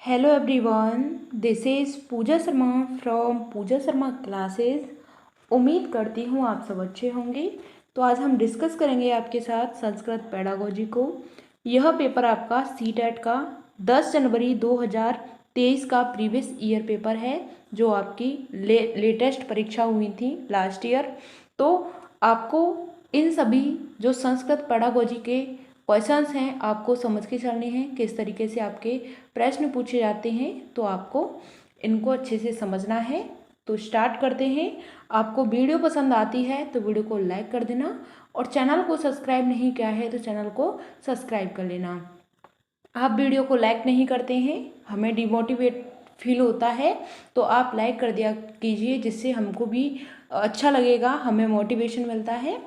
Hello everyone, this is Pooja Sharma from Pooja Sharma classes. उम्मीद करती हूँ आप सब अच्छे होंगे। तो आज हम डिस्कस करेंगे आपके साथ संस्कृत पेडागोजी को। यह पेपर आपका सीटेट का 10 जनवरी 2023 का प्रीवियस ईयर पेपर है, जो आपकी लेटेस्ट परीक्षा हुई थी लास्ट ईयर। तो आपको इन सभी जो संस्कृत पेडागोजी के क्वेश्चंस हैं आपको समझ के चलने हैं, किस तरीके से आपके प्रश्न पूछे जाते हैं, तो आपको इनको अच्छे से समझना है। तो स्टार्ट करते हैं। आपको वीडियो पसंद आती है तो वीडियो को लाइक कर देना, और चैनल को सब्सक्राइब नहीं किया है तो चैनल को सब्सक्राइब कर लेना। आप वीडियो को लाइक नहीं करते हैं, हमें डिमोटिवेट फील होता है, तो आप लाइक कर दिया कीजिए, जिससे हमको भी अच्छा लगेगा, हमें मोटिवेशन मिलता है।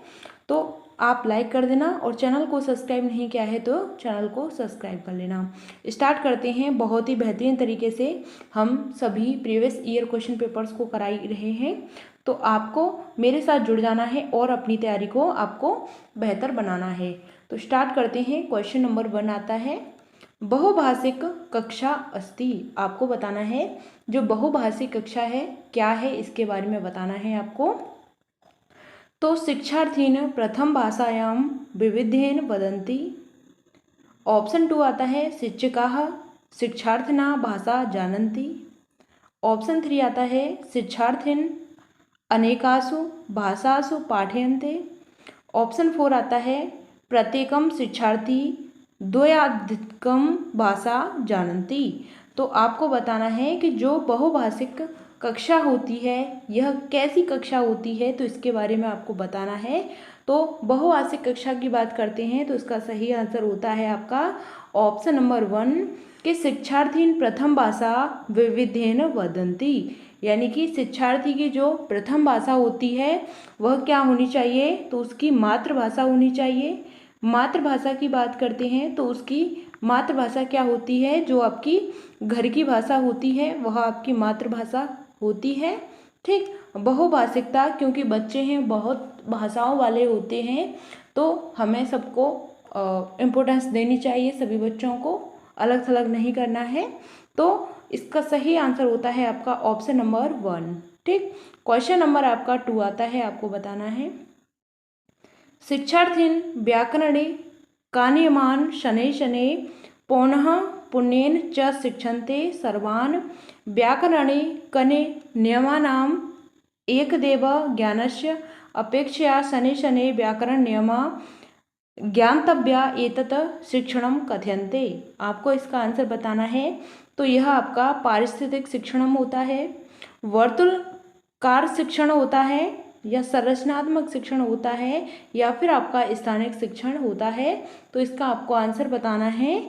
तो आप लाइक कर देना, और चैनल को सब्सक्राइब नहीं किया है तो चैनल को सब्सक्राइब कर लेना। स्टार्ट करते हैं। बहुत ही बेहतरीन तरीके से हम सभी प्रीवियस ईयर क्वेश्चन पेपर्स को कराई रहे हैं, तो आपको मेरे साथ जुड़ जाना है और अपनी तैयारी को आपको बेहतर बनाना है। तो स्टार्ट करते हैं। क्वेश्चन नंबर 1 आता है, बहुभाषिक कक्षा अस्ति। आपको बताना है जो बहुभाषिक कक्षा है क्या है, इसके बारे में बताना है आपको। तो शिक्षार्थीन प्रथम भाषायां विविधेन वदन्ति। ऑप्शन 2 आता है, शिक्षकाः शिक्षार्थिना भाषा जानन्ति। ऑप्शन 3 आता है, शिक्षार्थिन अनेकासु भाषासु पाठयन्ते। ऑप्शन 4 आता है, प्रत्येकम शिक्षार्थी द्वयाधिकम भाषा जानन्ति। तो आपको बताना है कि जो बहुभाषिक कक्षा होती है यह कैसी कक्षा होती है, तो इसके बारे में आपको बताना है। तो बहुभाषिक कक्षा की बात करते हैं तो इसका सही आंसर होता है आपका ऑप्शन नंबर 1 कि शिक्षार्थी प्रथम भाषा विविधेन वदन्ति। यानी कि शिक्षार्थी की जो प्रथम भाषा होती है वह क्या होनी चाहिए, तो उसकी मातृभाषा होनी चाहिए। मातृभाषा की बात करते हैं तो उसकी मातृभाषा क्या होती है, जो आपकी घर की भाषा होती है वह आपकी मातृभाषा होती है। ठीक। बहुभाषिकता, क्योंकि बच्चे हैं बहुत भाषाओं वाले होते हैं, तो हमें सबको इम्पोर्टेंस देनी चाहिए, सभी बच्चों को अलग थलग नहीं करना है। तो इसका सही आंसर होता है आपका ऑप्शन नंबर 1। ठीक। क्वेश्चन नंबर आपका 2 आता है, आपको बताना है, शिक्षार्थीन व्याकरणे का नियमान शनैः शनैः पौनः पुण्येन च शिक्षन्ते सर्वान् व्याकरणे कने नियमानाम् एकदेव ज्ञानस्य अपेक्षया शनैः शनैः व्याकरण नियमा ज्ञातव्या एतत् शिक्षणम कथ्यन्ते। आपको इसका आंसर बताना है। तो यह आपका पारिस्थितिक शिक्षणम होता है, वर्तुलकार शिक्षण होता है, या संरचनात्मक शिक्षण होता है, या फिर आपका स्थानिक शिक्षण होता है। तो इसका आपको आंसर बताना है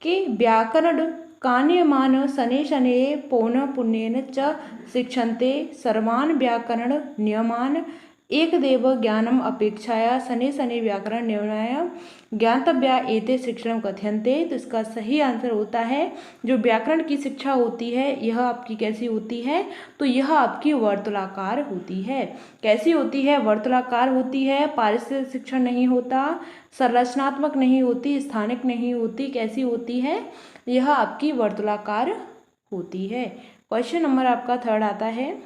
कि व्याकरण कान्यमान शनैः शनैः पौनः पुण्येन च शिक्षन्ते सर्वान् व्याकरण नियमान् एकदेव ज्ञानम अपेक्षाया शनैः शनैः व्याकरण नियमाय ज्ञातव्या एते शिक्षणम कथ्यन्ते। तो इसका सही आंसर होता है जो व्याकरण की शिक्षा होती है यह आपकी कैसी होती है, तो यह आपकी वर्तुलाकार होती है। कैसी होती है? वर्तुलाकार होती है। पारिस्थितिक शिक्षण नहीं होता, संरचनात्मक नहीं होती, स्थानिक नहीं होती। कैसी होती है? यह आपकी वर्तुलाकार होती है। क्वेश्चन नंबर आपका 3 आता है,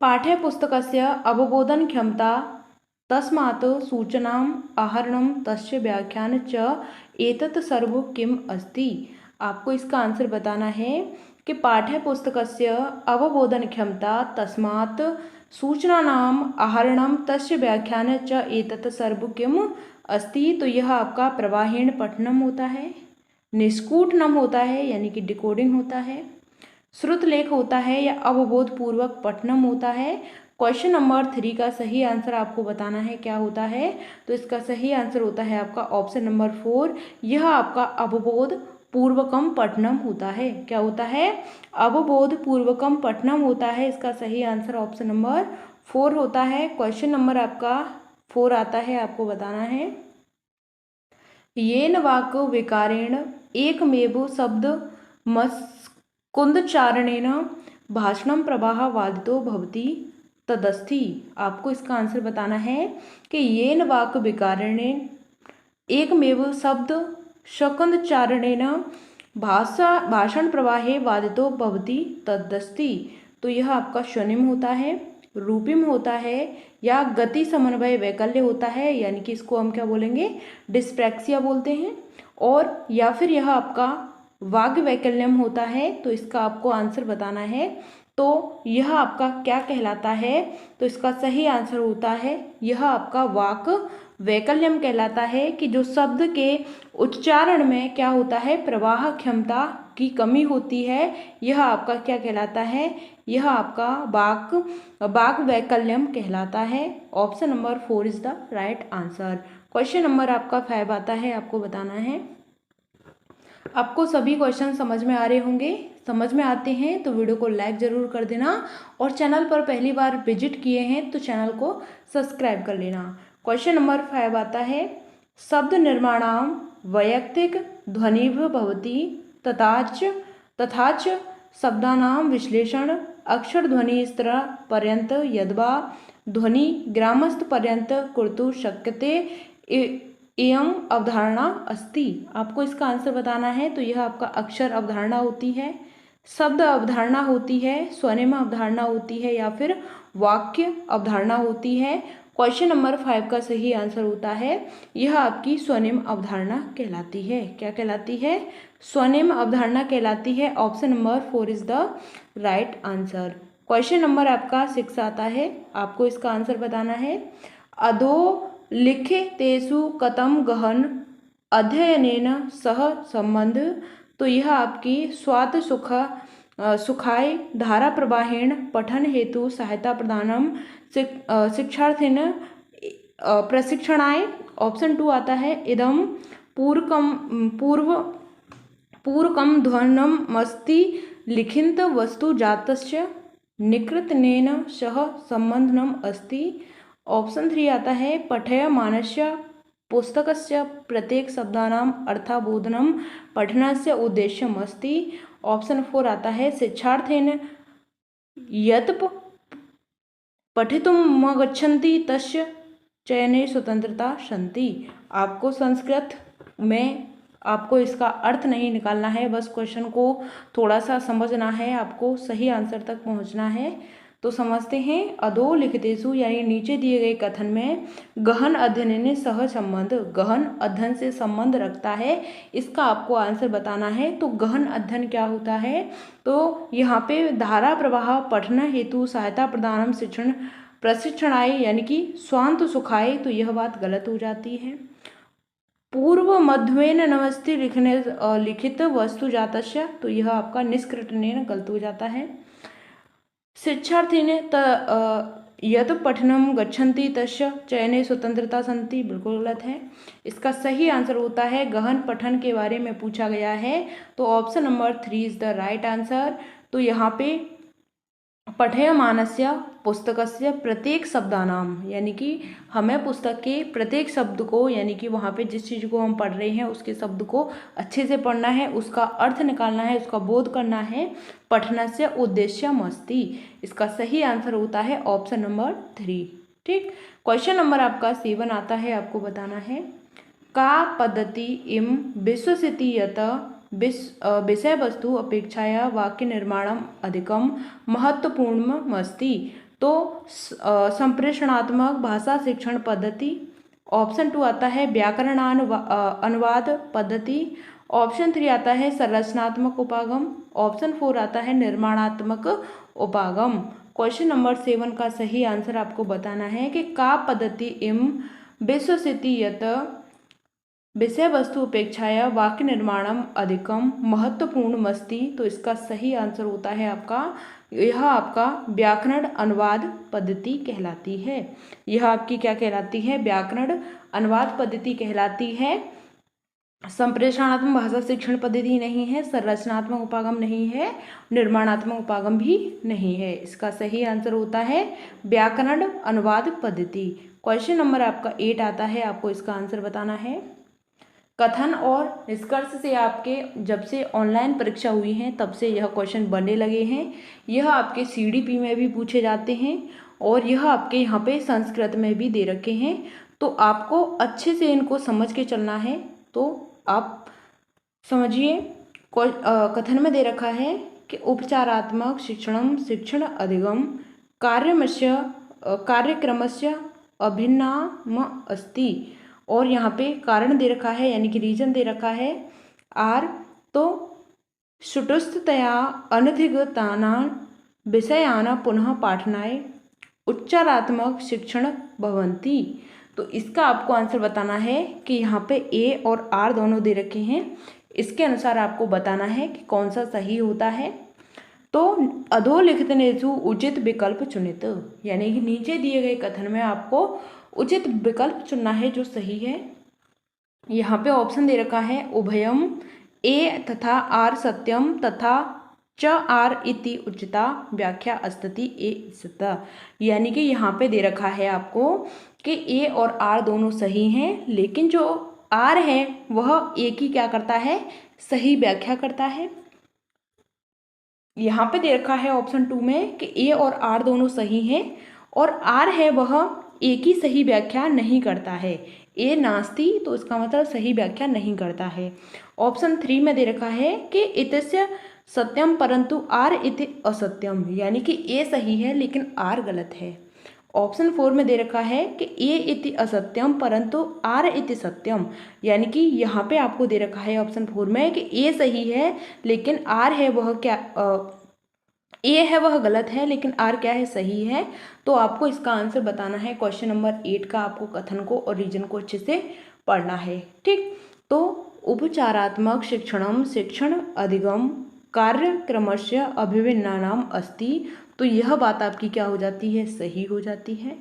पाठ्यपुस्तकस्य अवबोधन क्षमता तस्मात् सूचनाम् आहरणं तस्य व्याख्यान च एतत् सर्वं किम् अस्ति। आपको इसका आंसर बताना है कि पाठ्यपुस्तकस्य अवबोधन क्षमता तस्मात् सूचनानाम् आहरणं तस्य व्याख्यान च एतत् सर्वं किम् अस्ति। तो यह आपका प्रवाहेण पठनम होता है, निष्कूटनम होता है यानी कि डिकोडिंग होता है, श्रुतलेख होता है, या अवबोध पूर्वक पठनम होता है। क्वेश्चन नंबर 3 का सही आंसर आपको बताना है क्या होता है, तो इसका सही आंसर होता है आपका ऑप्शन नंबर 4। यह आपका अवबोध पूर्वकम पठनम होता है। क्या होता है? अवबोध पूर्वकम पठनम होता है। इसका सही आंसर ऑप्शन नंबर 4 होता है। क्वेश्चन नंबर आपका 4 आता है, आपको बताना है, येन वाक् विकारेण एकमेव शब्द कुंदचारणेन भाषणम प्रवाह वादितो भवति तदस्थि। आपको इसका आंसर बताना है कि येन वाक् विकारेण एकमेव शब्द शकुंदचारणेन भाषण प्रवाहे वादितो भवति तदस्ति, तो यह आपका स्वनिम होता है, रूपिम होता है या गति समन्वय वैकल्य होता है, यानी कि इसको हम क्या बोलेंगे, डिस्प्रैक्सिया बोलते हैं। और या फिर यह आपका वाग्य वैकल्यम होता है, तो इसका आपको आंसर बताना है। तो यह आपका क्या कहलाता है, तो इसका सही आंसर होता है यह आपका वाक वैकल्यम कहलाता है, कि जो शब्द के उच्चारण में क्या होता है, प्रवाह क्षमता की कमी होती है, यह आपका क्या कहलाता है, यह आपका वाक वैकल्यम कहलाता है। Option number 4 is the right answer. Question number आपका 5 आता है, आपको बताना है। आपको सभी क्वेश्चन समझ में आ रहे होंगे। समझ में आते हैं तो वीडियो को लाइक ज़रूर कर देना, और चैनल पर पहली बार विजिट किए हैं तो चैनल को सब्सक्राइब कर लेना। क्वेश्चन नंबर 5 आता है, शब्द निर्माणाम वैयक्तिक ध्वनिव भवति तथाच शब्दानां विश्लेषण अक्षर ध्वनि स्तर पर्यंत यद्वा ध्वनि ग्रामस्थ पर्यंत कर्तुं शक्यते एवं अवधारणा अस्ति। आपको इसका आंसर बताना है। तो यह आपका अक्षर अवधारणा होती है, शब्द अवधारणा होती है, स्वनिम अवधारणा होती है, या फिर वाक्य अवधारणा होती है। क्वेश्चन नंबर 5 का सही आंसर होता है यह आपकी स्वनिम अवधारणा कहलाती है। क्या कहलाती है, स्वनिम अवधारणा कहलाती है। Option number 4 is the right answer. Question number आपका 6 आता है, आपको इसका आंसर बताना है। अधो लिखितेषु कथम गहन अध्ययनेन सह संबंध, तो यह आपकी स्वात सुखाय धारा प्रवाहेण पठन हेतु सहायता प्रदानम शिक्षार्थिन प्रशिक्षणाय। ऑप्शन 2 आता है, इदम पूर्वकम ध्वनमस्ति लिखित वस्तु जातस्य निकृतनेन सह संबंधनम अस्ति। ऑप्शन 3 आता है, पठयमानस्य पुस्तकस्य प्रत्येक शब्दानाम अर्थाबोधनम पठनस्य उद्देश्यम अस्ति। ऑप्शन 4 आता है, शिक्षार्थेन यत् पठितुमगच्छन्ति तस्य चयने स्वतंत्रता सन्ति। आपको संस्कृत में आपको इसका अर्थ नहीं निकालना है, बस क्वेश्चन को थोड़ा सा समझना है, आपको सही आंसर तक पहुंचना है। तो समझते हैं। अधो लिखितेषु यानी नीचे दिए गए कथन में गहन अध्ययन सह संबंध, गहन अध्ययन से संबंध रखता है, इसका आपको आंसर बताना है। तो गहन अध्ययन क्या होता है, तो यहाँ पे धारा प्रवाह पठन हेतु सहायता प्रदानम शिक्षण प्रशिक्षणाय यानी कि स्वांत सुखाए, तो यह बात गलत हो जाती है। पूर्व मध्वेन नमस्ते लिखित वस्तु जातस्य, तो यह आपका निष्कृतनेन गलत हो जाता है। शिक्षार्थी ने यद पठनम गच्छन्ति तस्य चयने स्वतंत्रता सन्ति, बिल्कुल गलत है। इसका सही आंसर होता है, गहन पठन के बारे में पूछा गया है, तो option number 3 is the right answer. तो यहाँ पे पठयमानस्य पुस्तकस्य प्रत्येक शब्दानाम, यानी कि हमें पुस्तक के प्रत्येक शब्द को, यानी कि वहाँ पे जिस चीज़ को हम पढ़ रहे हैं उसके शब्द को अच्छे से पढ़ना है, उसका अर्थ निकालना है, उसका बोध करना है। पठनस्य उद्देश्यम अस्ति, इसका सही आंसर होता है ऑप्शन नंबर 3। ठीक, क्वेश्चन नंबर आपका 7 आता है, आपको बताना है। का पद्धति इम विश्वसिति यत विषय वस्तु अपेक्षाया वाक्य निर्माणम अधिकम महत्वपूर्णम अस्ति, तो संप्रेषणात्मक भाषा शिक्षण पद्धति। ऑप्शन 2 आता है, व्याकरणानुवाद पद्धति। ऑप्शन 3 आता है, संरचनात्मक उपागम। ऑप्शन 4 आता है, निर्माणात्मक उपागम। क्वेश्चन नंबर 7 का सही आंसर आपको बताना है कि का पद्धति इम विश्वसिति यत विषय वस्तु अपेक्षाया वाक्य निर्माणम अधिकम महत्वपूर्ण अस्ति, तो इसका सही आंसर होता है आपका, यह आपका व्याकरण अनुवाद पद्धति कहलाती है। यह आपकी क्या कहलाती है, व्याकरण अनुवाद पद्धति कहलाती है। संप्रेषणात्मक भाषा शिक्षण पद्धति नहीं है, संरचनात्मक उपागम नहीं है, निर्माणात्मक उपागम भी नहीं है। इसका सही आंसर होता है व्याकरण अनुवाद पद्धति। क्वेश्चन नंबर आपका 8 आता है, आपको इसका आंसर बताना है। कथन और निष्कर्ष से आपके जब से ऑनलाइन परीक्षा हुई है तब से यह क्वेश्चन बनने लगे हैं। यह आपके CDP में भी पूछे जाते हैं और यह आपके यहाँ पे संस्कृत में भी दे रखे हैं, तो आपको अच्छे से इनको समझ के चलना है। तो आप समझिए, कथन में दे रखा है कि उपचारात्मक शिक्षणम शिक्षण अधिगम कार्यक्रमस्य अभिन्नम अस्ति। और यहाँ पे कारण दे रखा है यानी कि रीजन दे रखा है आर। तो सुटुस्ततया अनधिगतानां विषयानां पुनः पाठनाय उच्चारात्मक शिक्षण भवन्ति। तो इसका आपको आंसर बताना है कि यहाँ पे ए और आर दोनों दे रखे हैं, इसके अनुसार आपको बताना है कि कौन सा सही होता है। तो अधोलिखितेषु उचित विकल्प चुनित, यानी कि नीचे दिए गए कथन में आपको उचित विकल्प चुनना है जो सही है। यहाँ पे ऑप्शन दे रखा है उभयम ए तथा आर सत्यम तथा च आर इति उचिता व्याख्या अस्ति ए सत्य। यानी कि यहाँ पे दे रखा है आपको कि ए और आर दोनों सही हैं, लेकिन जो आर है वह ए की क्या करता है, सही व्याख्या करता है। यहाँ पे दे रखा है ऑप्शन 2 में कि ए और आर दोनों सही हैं और आर है वह ए की सही व्याख्या नहीं करता है। ए नास्ति, तो इसका मतलब सही व्याख्या नहीं करता है। ऑप्शन 3 में दे रखा है कि इत्यस्य सत्यम परंतु आर इति असत्यम, यानी कि ए सही है लेकिन आर गलत है। ऑप्शन 4 में दे रखा है कि ए इति असत्यम परंतु आर इति सत्यम, यानी कि यहाँ पे आपको दे रखा है ऑप्शन 4 में कि ए सही है लेकिन आर है वह क्या ए है वह गलत है लेकिन आर क्या है, सही है। तो आपको इसका आंसर बताना है। क्वेश्चन नंबर 8 का आपको कथन को और रीजन को अच्छे से पढ़ना है, ठीक। तो उपचारात्मक शिक्षणम शिक्षण अधिगम कार्यक्रमस्य अभिन्नानाम अस्ति। तो यह बात आपकी क्या हो जाती है, सही हो जाती है।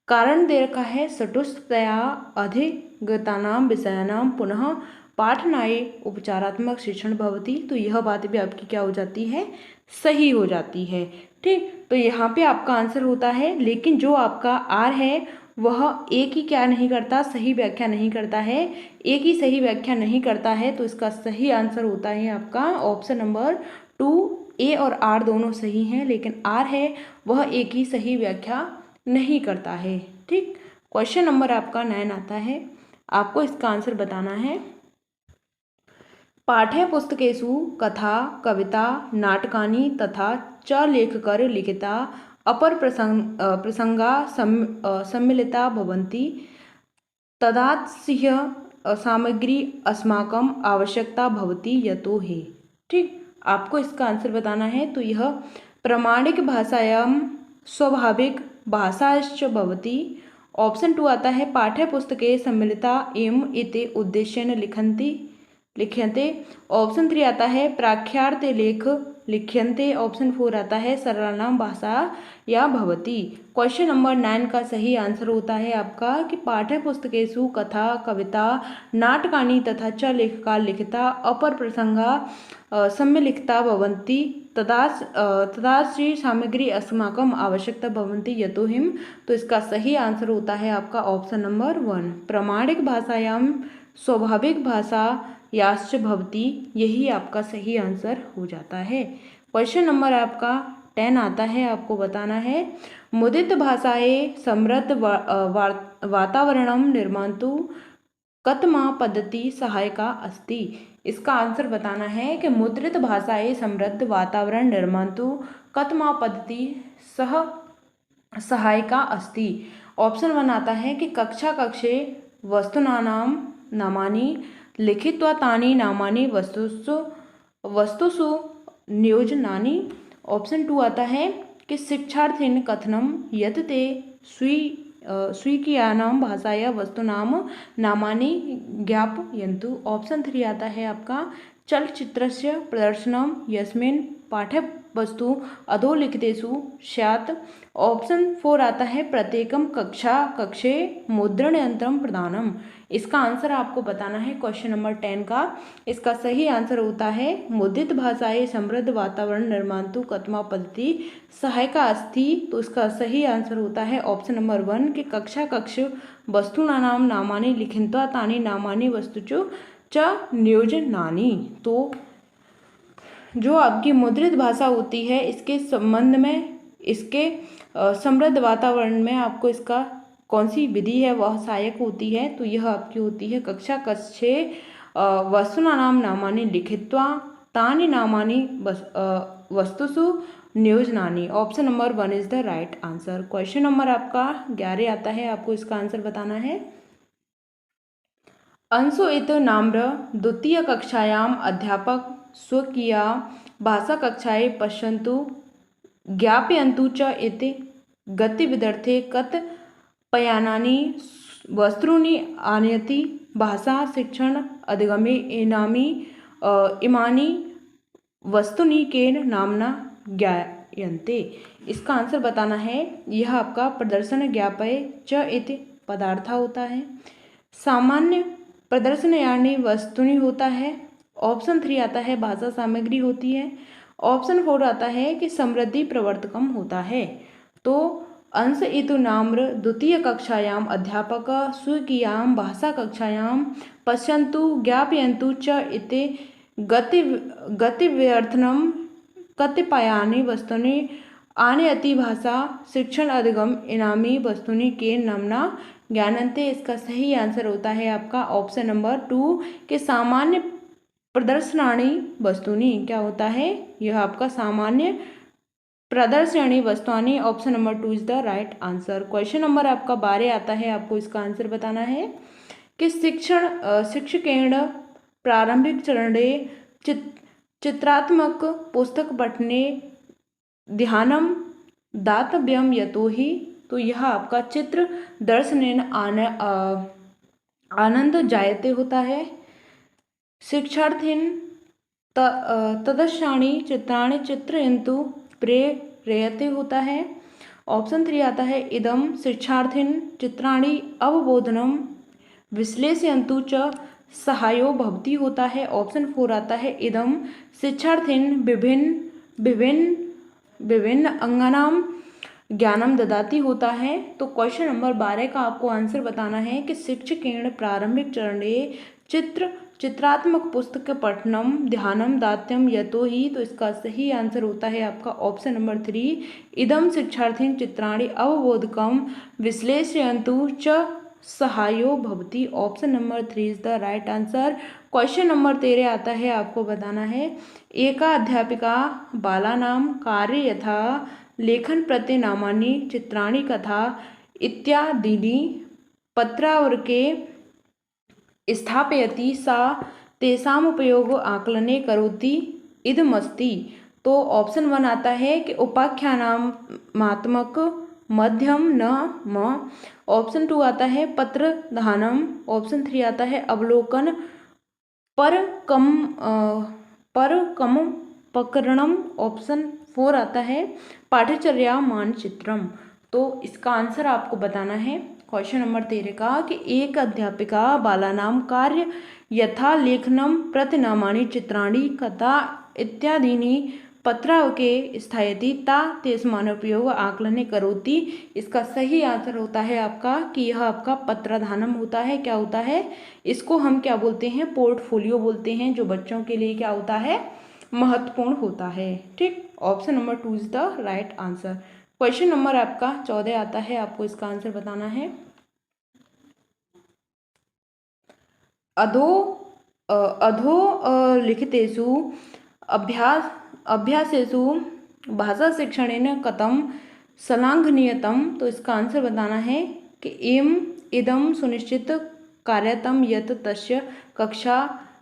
कारण दे रखा है सटुस्ततया अधिगतानां विषयानां पुनः पाठनाय उपचारात्मक शिक्षण भवति। तो यह बात भी आपकी क्या हो जाती है, सही हो जाती है, ठीक। तो यहाँ पे आपका आंसर होता है, लेकिन जो आपका आर है वह ए की क्या नहीं करता, सही व्याख्या नहीं करता है, ए की सही व्याख्या नहीं करता है। तो इसका सही आंसर होता है आपका ऑप्शन नंबर 2। ए और आर दोनों सही हैं लेकिन आर है वह ए की सही व्याख्या नहीं करता है, ठीक। क्वेश्चन नंबर आपका 9 आता है, आपको इसका आंसर बताना है। पाठ्यपुस्तकेषु कथा कविता नाटकानि तथा च लेखकर लिखिता अपर प्रसंगा सम्मिलिता भवन्ति तदास्य सामग्री अस्माकं आवश्यकता भवति यतो हि, ठीक। आपको इसका आंसर बताना है। तो यह प्रामाणिक भाषायां स्वाभाविक भाषाश्च भवति। ऑप्शन 2 आता है पाठ्यपुस्तके सम्मिलिता एवं इति उद्देश्येन लिख्यन्ते। ऑप्शन 3 आता है प्राख्यार्थे लेख लिख्यन्ते। ऑप्शन 4 आता है सरलानां भाषा या भवति। क्वेश्चन नंबर 9 का सही आंसर होता है आपका कि पाठ्यपुस्तकेषु कथा कविता नाटकानि तथा च लेखका लिखिता अपर प्रसंगा सम्मिलिता भवन्ति तदाश्री सामग्री अस्माकं आवश्यकता भवन्ति यतो हिम। तो इसका सही आंसर होता है आपका ऑप्शन नंबर 1 प्रामाणिक भाषायां स्वाभाविक भाषा याश्च भवति। यही आपका सही आंसर हो जाता है। क्वेश्चन नंबर आपका 10 आता है, आपको बताना है मुदित भाषाए समृद्ध वातावरणं निर्मातु कथमा पद्धति सहायका अस्ति। इसका आंसर बताना है कि मुद्रित भाषाए समृद्ध वातावरण निर्मातु कथमा पद्धति सहायका अस्ति। ऑप्शन 1 आता है कि कक्षा कक्षे वस्तूनां नामानि लिखित्वा तानि नामानि वस्तुषु नियोजनानि। ऑप्शन 2 आता है कि शिक्षार्थिन कथनम यत् ते स्वीकीयानां भाषाया वस्तूनां नामानि ज्ञापयन्तु। ऑप्शन 3 आता है आपका चलचित्रस्य प्रदर्शनम यस्मिन् पाठ्यवस्तु अधोलिखितेषु स्यात्। ऑप्शन 4 आता है प्रत्येकम कक्षे मुद्रणयंत्रम प्रदानम। इसका आंसर आपको बताना है क्वेश्चन नंबर 10 का। इसका सही आंसर होता है मुद्रित भाषाएं समृद्ध वातावरण निर्मातु कथमा पद्धति सहायका अस्ति। तो इसका सही आंसर होता है ऑप्शन नंबर 1 कि कक्षा कक्ष वस्तूनां नामानि लिखित्वा तानि नामानि वस्तुषु च नियोजनानि। तो जो आपकी मुद्रित भाषा होती है इसके संबंध में इसके समृद्ध वातावरण में आपको इसका कौन सी विधि है वह सहायक होती है। तो यह आपकी होती है कक्षा कक्षे वस्तूनां नामानि लिखित्वा तानि नामानि वस्तुषु नियोजनानि। Option number 1 is the right answer. Question number आपका 11 आता है, आपको इसका आंसर बताना है। अंशु इत नाम्र द्वितीय कक्षायाम अध्यापक स्वकीया भाषा कक्षाएं पश्यन्तु ज्ञापयन्तु च इति गतिविदर्थे कतिपयानि वस्तूनि आनयति भाषा शिक्षण अधिगमे इमानि वस्तूनि केन नामना ज्ञायन्ते। इसका आंसर बताना है। यह आपका प्रदर्शन ज्ञापय च इति पदार्थ होता है। सामान्य प्रदर्शन यानी वस्तुनि होता है। ऑप्शन 3 आता है भाषा सामग्री होती है। ऑप्शन 4 आता है कि समृद्धि प्रवर्तकम होता है। तो अंश इतु नाम्र द्वितीय कक्षायाम अध्यापक स्वकीयां भाषा कक्षायां पश्यन्तु ज्ञापयन्तु च इति गतिव्यर्थनं कतिपयानि वस्तूनि आनयति भाषा शिक्षण अधिगम इनामी वस्तूनि के नामना ज्ञानन्ते। इसका सही आंसर होता है आपका ऑप्शन नंबर 2 के सामान्य प्रदर्शनानि वस्तूनि। क्या होता है? यह आपका सामान्य प्रदर्शनी वस्तुआनी। Option number 2 is the right answer. Question number आपका 12 आता है, आपको इसका आंसर बताना है कि शिक्षकेण प्रारंभिक चरणे चित्रात्मक पुस्तक पठने ध्यानम दातव्यम यतोहि। तो यह आपका चित्र दर्शनेन आनंद जायते होता है। शिक्षार्थिन तदर्शानि चित्राणि चित्रयन्तु प्रेरयते होता है। ऑप्शन 3 आता है इदम शिक्षार्थिन चित्राणि अवबोधनम विश्लेषयन्तु च सहायो भवति होता है। ऑप्शन 4 आता है इदम शिक्षार्थिन विभिन्न अंगानाम ज्ञानम ददाति होता है। तो क्वेश्चन नंबर 12 का आपको आंसर बताना है कि शिक्षकेण प्रारंभिक चरणे चित्रात्मक पुस्तक पठनम ध्यानम दात्यम यतोहि। तो इसका सही आंसर होता है आपका ऑप्शन नंबर 3 इदम शिक्षार्थिन चित्राणि अवबोधकम विश्लेषयन्तु च सहायो भवति। Option number 3 is the right answer. Question number 13 आता है, आपको बताना है एका अध्यापिका बालानां कार्य यथा लेखन प्रति नामानि चित्राणि कथा इत्यादीनि पत्रावरके स्थापयति सा तेषाम उपयोग आकलने करोति इदमस्ति। तो ऑप्शन 1 आता है कि उपाख्यानात्मक मध्यम न म। ऑप्शन 2 आता है पत्रधानम। ऑप्शन 3 आता है अवलोकन पर कम पकरणम। ऑप्शन 4 आता है पाठ्यचर्या मानचित्रम। तो इसका आंसर आपको बताना है क्वेश्चन नंबर 13 का कि एक अध्यापिका बालानां कार्य यथा लेखनम प्रतिनामानि चित्राणि कथा इत्यादीनि पत्रावके स्थायति ता तेषाम् उपयोग आकलने करोति। इसका सही आंसर होता है आपका कि यह आपका पत्रधानम होता है। क्या होता है? इसको हम क्या बोलते हैं? पोर्टफोलियो बोलते हैं, जो बच्चों के लिए क्या होता है? महत्वपूर्ण होता है। ठीक, option number 2 is the right answer. Question number आपका 14 आता है, आपको इसका आंसर बताना है। अधो लिखितेषु अभ्यासेषु भाषा शिक्षणेन कथम सलाघनीयतम। तो इसका आंसर बताना है कि इदम सुनिश्चित कार्यतम यत तस्य कक्षा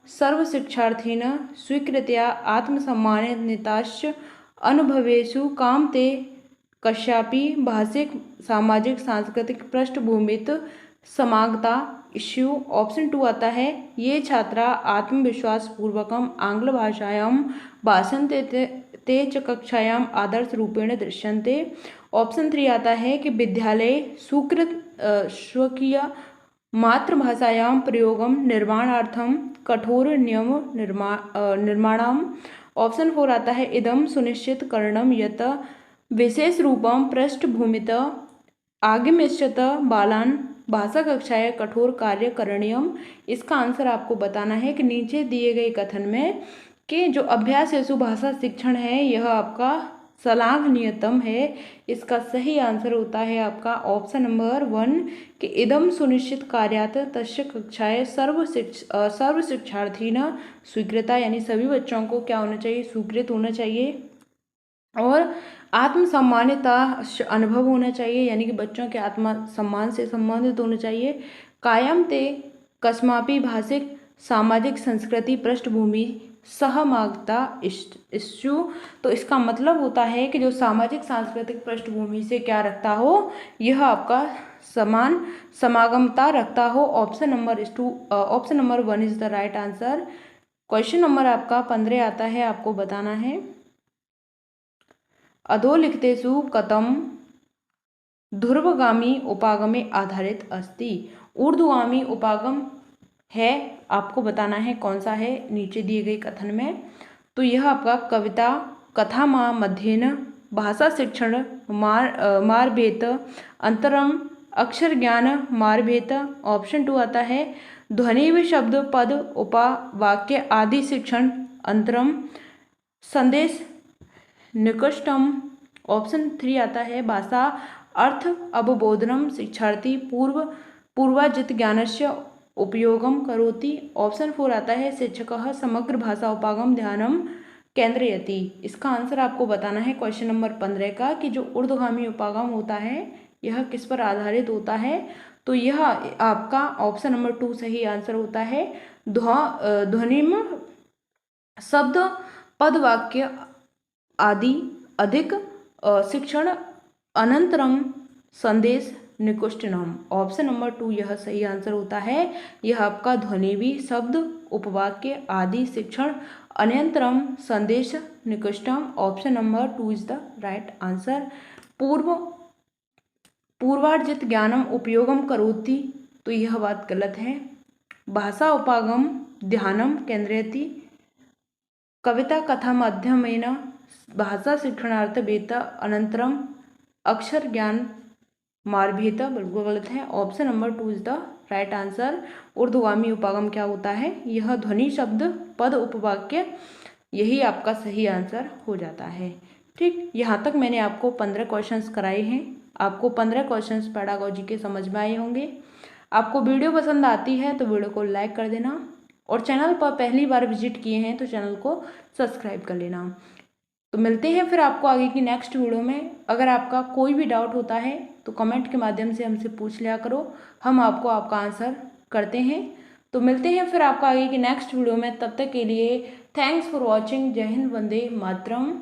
सर्वशिक्षार्थिन स्वीकृत्या आत्मसम्मानिताश्च अनुभवेषु काम ते कस्यापि भाषिक सामाजिक सांस्कृतिक पृष्ठभूमित समागता इश्यू। ऑप्शन 2 आता है ये छात्रा आत्मविश्वास पूर्वकम आंग्ल भाषायां भाषन्ते ते च कक्षायां आदर्श रूपेण दृश्यन्ते। ऑप्शन 3 आता है कि विद्यालये स्वीकृत स्वकीय मातृभाषायां प्रयोगम निर्माणार्थम कठोर नियम निर्माणम। ऑप्शन 4 आता है इदम सुनिश्चित करणम यत विशेष रूपम पृष्ठभूमित आगमिष्यत बालान भाषा कक्षाएं कठोर कार्य करणीयम। इसका आंसर आपको बताना है कि नीचे दिए गए कथन में कि जो अभ्यास हेतु भाषा शिक्षण है यह आपका श्लाघनीयतम है। इसका सही आंसर होता है आपका ऑप्शन नंबर 1 कि इदम सुनिश्चित कार्यात तस्य कक्षाएं सर्व शिक्षार्थी न स्वीकृता, यानी सभी बच्चों को क्या होना चाहिए, स्वीकृत होना चाहिए। और आत्मसम्मानिता अनुभव होना चाहिए, यानी कि बच्चों के आत्मा सम्मान से संबंधित होना चाहिए। कायम ते कस्मापि भाषिक सामाजिक संस्कृति पृष्ठभूमि सहमागता इश्यू, तो इसका मतलब होता है कि जो सामाजिक सांस्कृतिक पृष्ठभूमि से क्या रखता हो, यह आपका समान समागमता रखता हो। Option number 1 is the right answer. Question number आपका 15 आता है, आपको बताना है अधोलिखितेषु कथम ध्रुवगामी उपागमे आधारित अस्ति। ऊर्ध्वगामी उपागम है, आपको बताना है कौन सा है नीचे दिए गए कथन में। तो यह आपका कविता कथा मध्येन भाषा शिक्षण मारभेत अंतरम अक्षर ज्ञान मारभेत। ऑप्शन 2 आता है ध्वनि शब्द पद उपा वाक्य आदि शिक्षण अंतरम संदेश निकृष्टम। ऑप्शन 3 आता है भाषा अर्थ अवबोधनम शिक्षार्थी पूर्वाजित ज्ञानस्य उपयोगम करोति। ऑप्शन 4 आता है शिक्षकः समग्र भाषा उपागम ध्यानम केंद्रयति। इसका आंसर आपको बताना है क्वेश्चन नंबर 15 का कि जो ऊर्ध्वगामी उपागम होता है यह किस पर आधारित होता है। तो यह आपका ऑप्शन नंबर 2 सही आंसर होता है। ध्वनिम शब्द पद वाक्य आदि अधिक शिक्षण अनंतरम संदेश निकुष्टनम। ऑप्शन नंबर 2 यह सही आंसर होता है। यह आपका ध्वनिवी शब्द उपवाक्य आदि शिक्षण अनंतरम संदेश निकुष्टम। Option number 2 is the right answer. पूर्वार्जित ज्ञानम उपयोगम करोति, तो यह बात गलत है। भाषा उपागम ध्यानम केंद्रयति। कविता कथा माध्यमेन भाषा शिक्षणार्थ वेता अनंतरम अक्षर ज्ञान मारभेत, बिल्कुल गलत है। Option number 2 is the right answer. ऊर्ध्वगामी उपागम क्या होता है, यह ध्वनि शब्द पद उपवाक्य, यही आपका सही आंसर हो जाता है। ठीक, यहाँ तक मैंने आपको 15 क्वेश्चंस कराए हैं। आपको 15 क्वेश्चंस पेडागोजी के समझ में आए होंगे। आपको वीडियो पसंद आती है तो वीडियो को लाइक कर देना, और चैनल पर पहली बार विजिट किए हैं तो चैनल को सब्सक्राइब कर लेना। तो मिलते हैं फिर आपको आगे की नेक्स्ट वीडियो में। अगर आपका कोई भी डाउट होता है तो कमेंट के माध्यम से हमसे पूछ लिया करो, हम आपको आपका आंसर करते हैं। तो मिलते हैं फिर आपको आगे की नेक्स्ट वीडियो में। तब तक के लिए थैंक्स फॉर वॉचिंग। जय हिंद, वंदे मातरम।